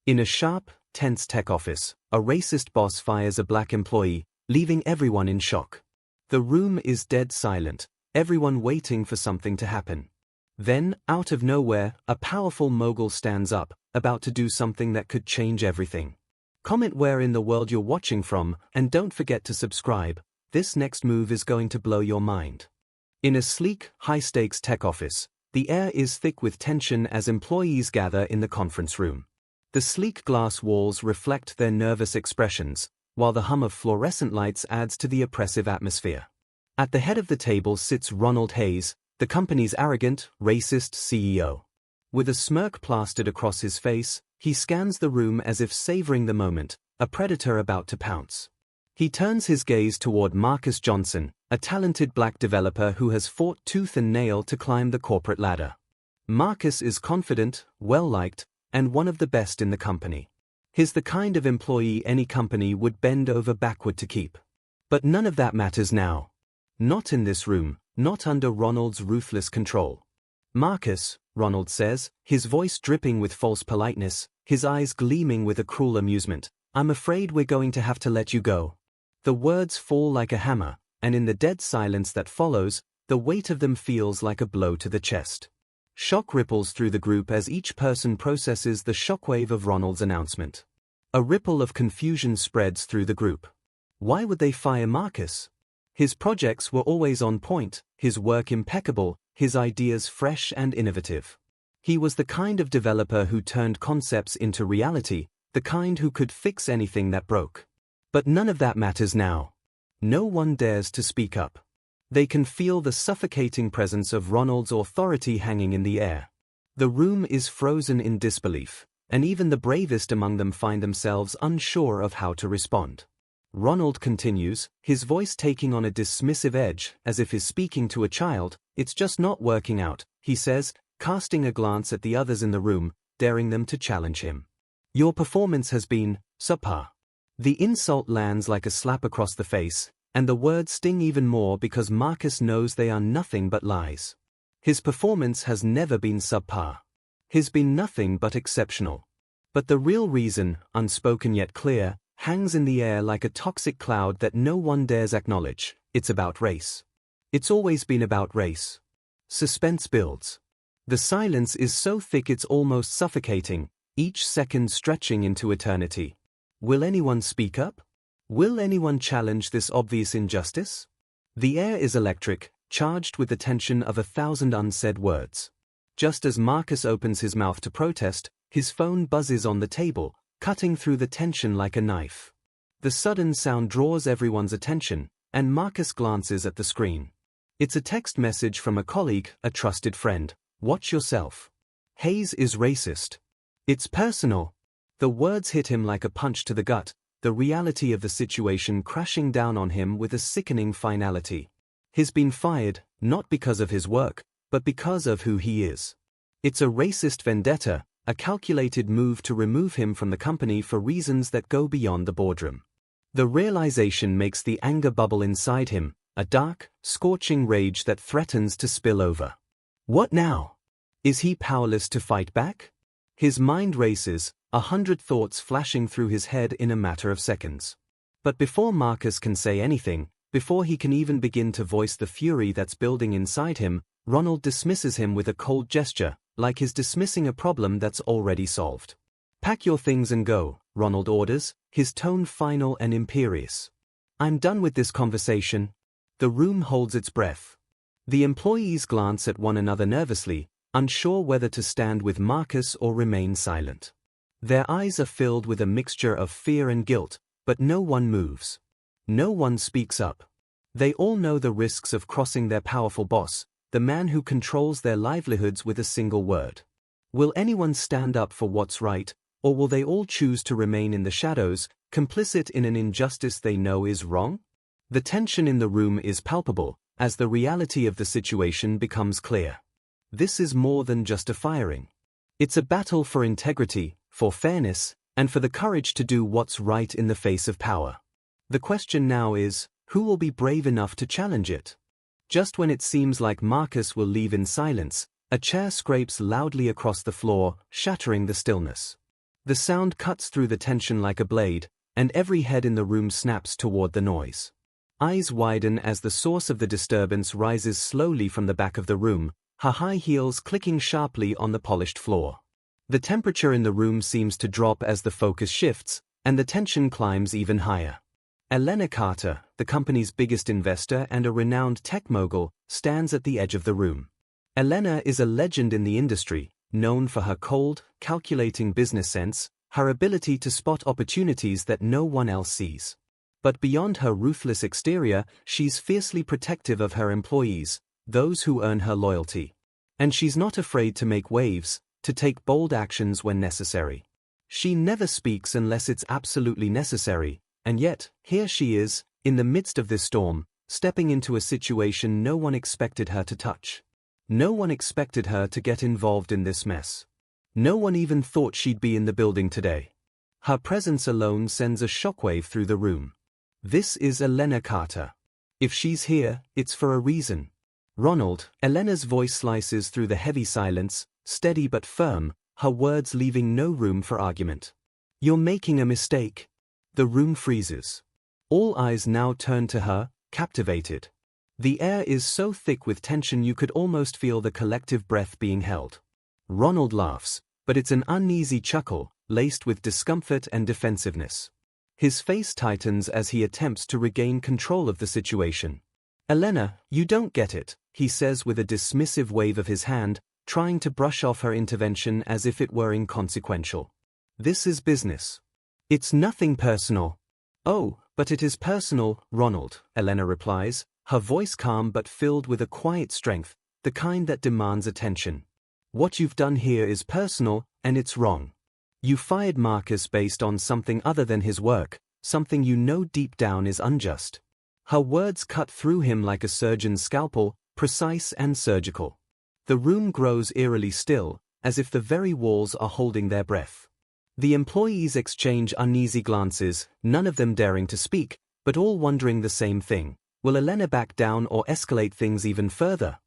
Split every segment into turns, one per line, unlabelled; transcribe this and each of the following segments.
In a sharp, tense tech office, a racist boss fires a black employee, leaving everyone in shock. The room is dead silent, everyone waiting for something to happen. Then, out of nowhere, a powerful mogul stands up, about to do something that could change everything. Comment where in the world you're watching from, and don't forget to subscribe. This next move is going to blow your mind. In a sleek, high-stakes tech office, the air is thick with tension as employees gather in the conference room. The sleek glass walls reflect their nervous expressions, while the hum of fluorescent lights adds to the oppressive atmosphere. At the head of the table sits Ronald Hayes, the company's arrogant, racist CEO. With a smirk plastered across his face, he scans the room as if savoring the moment, a predator about to pounce. He turns his gaze toward Marcus Johnson, a talented black developer who has fought tooth and nail to climb the corporate ladder. Marcus is confident, well-liked, and one of the best in the company. He's the kind of employee any company would bend over backward to keep. But none of that matters now. Not in this room, not under Ronald's ruthless control. Marcus, Ronald says, his voice dripping with false politeness, his eyes gleaming with a cruel amusement, "I'm afraid we're going to have to let you go." The words fall like a hammer, and in the dead silence that follows, the weight of them feels like a blow to the chest. Shock ripples through the group as each person processes the shockwave of Ronald's announcement. A ripple of confusion spreads through the group. Why would they fire Marcus? His projects were always on point, his work impeccable, his ideas fresh and innovative. He was the kind of developer who turned concepts into reality, the kind who could fix anything that broke. But none of that matters now. No one dares to speak up. They can feel the suffocating presence of Ronald's authority hanging in the air. The room is frozen in disbelief, and even the bravest among them find themselves unsure of how to respond. Ronald continues, his voice taking on a dismissive edge, as if he's speaking to a child. "It's just not working out," he says, casting a glance at the others in the room, daring them to challenge him. "Your performance has been subpar." The insult lands like a slap across the face, and the words sting even more because Marcus knows they are nothing but lies. His performance has never been subpar. He's been nothing but exceptional. But the real reason, unspoken yet clear, hangs in the air like a toxic cloud that no one dares acknowledge. It's about race. It's always been about race. Suspense builds. The silence is so thick it's almost suffocating, each second stretching into eternity. Will anyone speak up? Will anyone challenge this obvious injustice? The air is electric, charged with the tension of 1,000 unsaid words. Just as Marcus opens his mouth to protest, his phone buzzes on the table, cutting through the tension like a knife. The sudden sound draws everyone's attention, and Marcus glances at the screen. It's a text message from a colleague, a trusted friend. "Watch yourself. Hayes is racist." It's personal. The words hit him like a punch to the gut, the reality of the situation crashing down on him with a sickening finality. He's been fired, not because of his work, but because of who he is. It's a racist vendetta, a calculated move to remove him from the company for reasons that go beyond the boardroom. The realization makes the anger bubble inside him, a dark, scorching rage that threatens to spill over. What now? Is he powerless to fight back? His mind races, 100 thoughts flashing through his head in a matter of seconds. But before Marcus can say anything, before he can even begin to voice the fury that's building inside him, Ronald dismisses him with a cold gesture, like he's dismissing a problem that's already solved. "Pack your things and go," Ronald orders, his tone final and imperious. "I'm done with this conversation." The room holds its breath. The employees glance at one another nervously, unsure whether to stand with Marcus or remain silent. Their eyes are filled with a mixture of fear and guilt, but no one moves. No one speaks up. They all know the risks of crossing their powerful boss, the man who controls their livelihoods with a single word. Will anyone stand up for what's right, or will they all choose to remain in the shadows, complicit in an injustice they know is wrong? The tension in the room is palpable, as the reality of the situation becomes clear. This is more than just a firing. It's a battle for integrity, for fairness, and for the courage to do what's right in the face of power. The question now is, who will be brave enough to challenge it? Just when it seems like Marcus will leave in silence, a chair scrapes loudly across the floor, shattering the stillness. The sound cuts through the tension like a blade, and every head in the room snaps toward the noise. Eyes widen as the source of the disturbance rises slowly from the back of the room, her high heels clicking sharply on the polished floor. The temperature in the room seems to drop as the focus shifts, and the tension climbs even higher. Elena Carter, the company's biggest investor and a renowned tech mogul, stands at the edge of the room. Elena is a legend in the industry, known for her cold, calculating business sense, her ability to spot opportunities that no one else sees. But beyond her ruthless exterior, she's fiercely protective of her employees, those who earn her loyalty. And she's not afraid to make waves, to take bold actions when necessary. She never speaks unless it's absolutely necessary, and yet, here she is, in the midst of this storm, stepping into a situation no one expected her to touch. No one expected her to get involved in this mess. No one even thought she'd be in the building today. Her presence alone sends a shockwave through the room. This is Elena Carter. If she's here, it's for a reason. Ronald, Elena's voice slices through the heavy silence, steady but firm, her words leaving no room for argument. You're making a mistake. The room freezes. All eyes now turn to her, captivated. The air is so thick with tension you could almost feel the collective breath being held. Ronald laughs, but it's an uneasy chuckle, laced with discomfort and defensiveness. His face tightens as he attempts to regain control of the situation. Elena, you don't get it, he says with a dismissive wave of his hand, trying to brush off her intervention as if it were inconsequential. This is business. It's nothing personal. Oh, but it is personal, Ronald, Elena replies, her voice calm but filled with a quiet strength, the kind that demands attention. What you've done here is personal, and it's wrong. You fired Marcus based on something other than his work, something you know deep down is unjust. Her words cut through him like a surgeon's scalpel, precise and surgical. The room grows eerily still, as if the very walls are holding their breath. The employees exchange uneasy glances, none of them daring to speak, but all wondering the same thing. Will Elena back down or escalate things even further?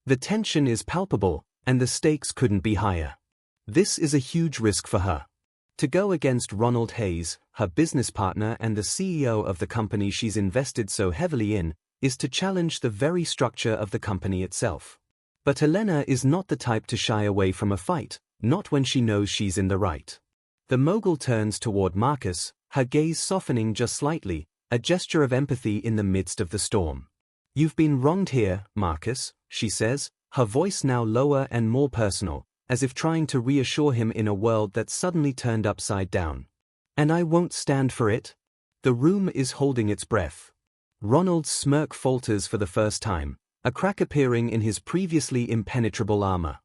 The tension is palpable, and the stakes couldn't be higher. This is a huge risk for her. To go against Ronald Hayes, her business partner and the CEO of the company she's invested so heavily in, is to challenge the very structure of the company itself. But Elena is not the type to shy away from a fight, not when she knows she's in the right. The mogul turns toward Marcus, her gaze softening just slightly, a gesture of empathy in the midst of the storm. You've been wronged here, Marcus, she says, her voice now lower and more personal, as if trying to reassure him in a world that's suddenly turned upside down. And I won't stand for it. The room is holding its breath. Ronald's smirk falters for the first time, a crack appearing in his previously impenetrable armor.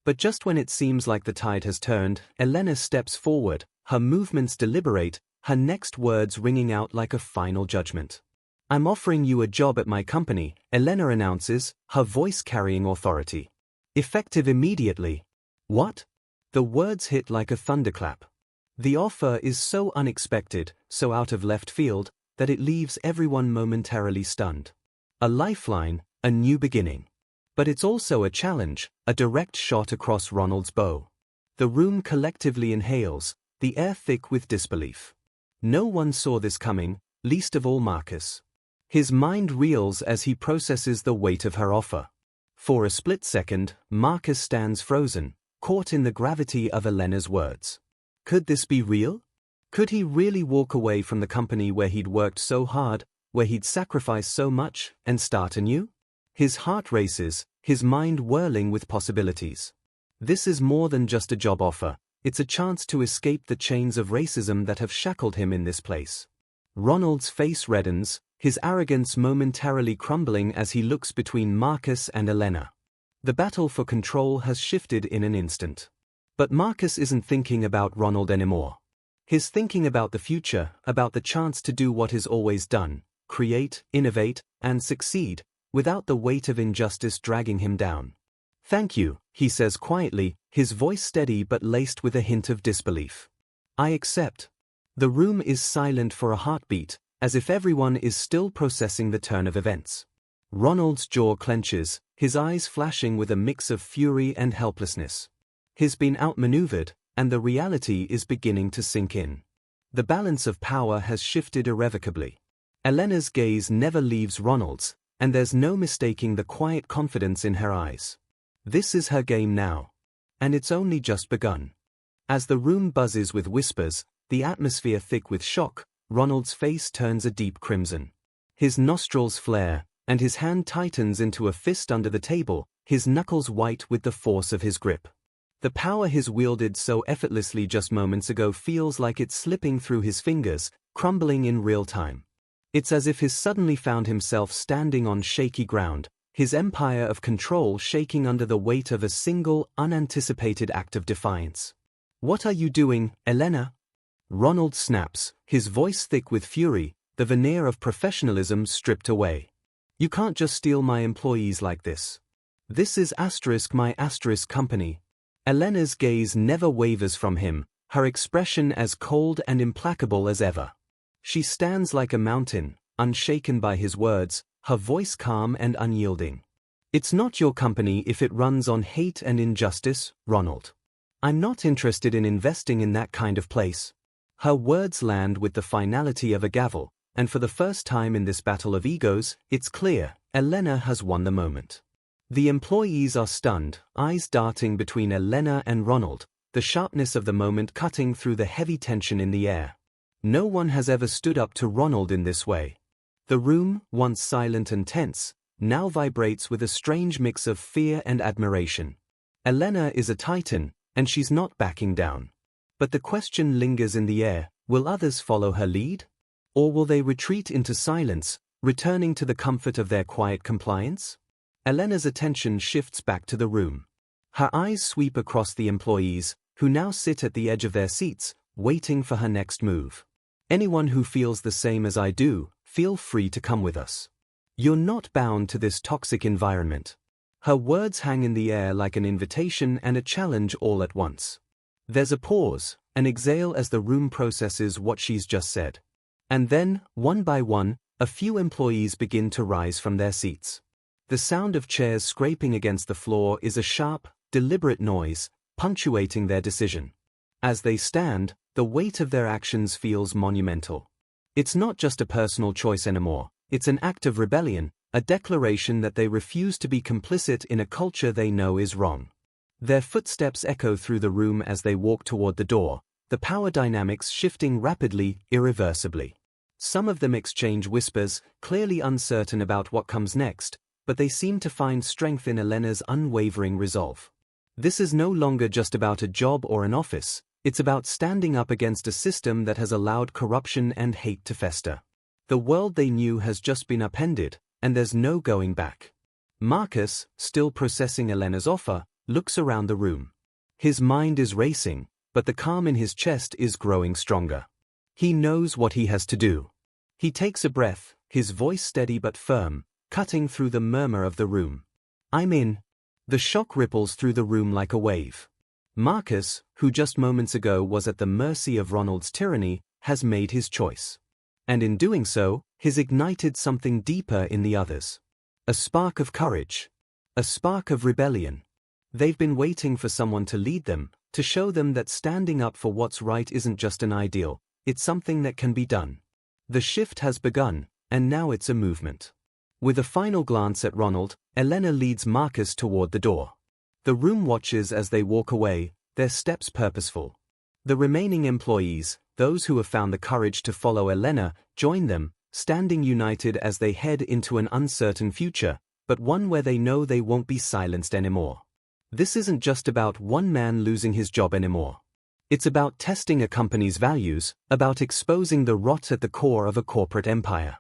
But just when it seems like the tide has turned, Elena steps forward, her movements deliberate, her next words ringing out like a final judgment. I'm offering you a job at my company, Elena announces, her voice carrying authority. Effective immediately. What? The words hit like a thunderclap. The offer is so unexpected, so out of left field, that it leaves everyone momentarily stunned. A lifeline, a new beginning. But it's also a challenge, a direct shot across Ronald's bow. The room collectively inhales, the air thick with disbelief. No one saw this coming, least of all Marcus. His mind reels as he processes the weight of her offer. For a split second, Marcus stands frozen, caught in the gravity of Elena's words. Could this be real? Could he really walk away from the company where he'd worked so hard, where he'd sacrificed so much, and start anew? His heart races, his mind whirling with possibilities. This is more than just a job offer, it's a chance to escape the chains of racism that have shackled him in this place. Ronald's face reddens, his arrogance momentarily crumbling as he looks between Marcus and Elena. The battle for control has shifted in an instant. But Marcus isn't thinking about Ronald anymore. He's thinking about the future, about the chance to do what he's always done, create, innovate, and succeed, without the weight of injustice dragging him down. Thank you, he says quietly, his voice steady but laced with a hint of disbelief. I accept. The room is silent for a heartbeat, as if everyone is still processing the turn of events. Ronald's jaw clenches, his eyes flashing with a mix of fury and helplessness. He's been outmaneuvered, and the reality is beginning to sink in. The balance of power has shifted irrevocably. Elena's gaze never leaves Ronald's, and there's no mistaking the quiet confidence in her eyes. This is her game now. And it's only just begun. As the room buzzes with whispers, the atmosphere thick with shock, Ronald's face turns a deep crimson. His nostrils flare, and his hand tightens into a fist under the table, his knuckles white with the force of his grip. The power he's wielded so effortlessly just moments ago feels like it's slipping through his fingers, crumbling in real time. It's as if he's suddenly found himself standing on shaky ground, his empire of control shaking under the weight of a single, unanticipated act of defiance. "What are you doing, Elena?" Ronald snaps, his voice thick with fury, the veneer of professionalism stripped away. "You can't just steal my employees like this. This is my company." Elena's gaze never wavers from him, her expression as cold and implacable as ever. She stands like a mountain, unshaken by his words, her voice calm and unyielding. "It's not your company if it runs on hate and injustice, Ronald. I'm not interested in investing in that kind of place." Her words land with the finality of a gavel, and for the first time in this battle of egos, it's clear, Elena has won the moment. The employees are stunned, eyes darting between Elena and Ronald, the sharpness of the moment cutting through the heavy tension in the air. No one has ever stood up to Ronald in this way. The room, once silent and tense, now vibrates with a strange mix of fear and admiration. Elena is a titan, and she's not backing down. But the question lingers in the air, will others follow her lead? Or will they retreat into silence, returning to the comfort of their quiet compliance? Elena's attention shifts back to the room. Her eyes sweep across the employees, who now sit at the edge of their seats, waiting for her next move. "Anyone who feels the same as I do, feel free to come with us. You're not bound to this toxic environment." Her words hang in the air like an invitation and a challenge all at once. There's a pause, an exhale as the room processes what she's just said. And then, one by one, a few employees begin to rise from their seats. The sound of chairs scraping against the floor is a sharp, deliberate noise, punctuating their decision. As they stand, the weight of their actions feels monumental. It's not just a personal choice anymore, it's an act of rebellion, a declaration that they refuse to be complicit in a culture they know is wrong. Their footsteps echo through the room as they walk toward the door, the power dynamics shifting rapidly, irreversibly. Some of them exchange whispers, clearly uncertain about what comes next, but they seem to find strength in Elena's unwavering resolve. This is no longer just about a job or an office, it's about standing up against a system that has allowed corruption and hate to fester. The world they knew has just been upended, and there's no going back. Marcus, still processing Elena's offer, looks around the room. His mind is racing, but the calm in his chest is growing stronger. He knows what he has to do. He takes a breath, his voice steady but firm, cutting through the murmur of the room. "I'm in." The shock ripples through the room like a wave. Marcus, who just moments ago was at the mercy of Ronald's tyranny, has made his choice. And in doing so, he's ignited something deeper in the others. A spark of courage. A spark of rebellion. They've been waiting for someone to lead them, to show them that standing up for what's right isn't just an ideal, it's something that can be done. The shift has begun, and now it's a movement. With a final glance at Ronald, Elena leads Marcus toward the door. The room watches as they walk away, their steps purposeful. The remaining employees, those who have found the courage to follow Elena, join them, standing united as they head into an uncertain future, but one where they know they won't be silenced anymore. This isn't just about one man losing his job anymore. It's about testing a company's values, about exposing the rot at the core of a corporate empire.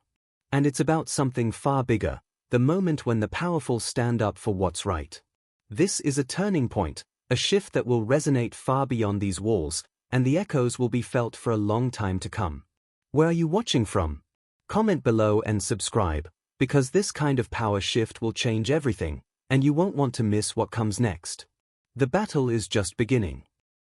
And it's about something far bigger, the moment when the powerful stand up for what's right. This is a turning point, a shift that will resonate far beyond these walls, and the echoes will be felt for a long time to come. Where are you watching from? Comment below and subscribe, because this kind of power shift will change everything, and you won't want to miss what comes next. The battle is just beginning.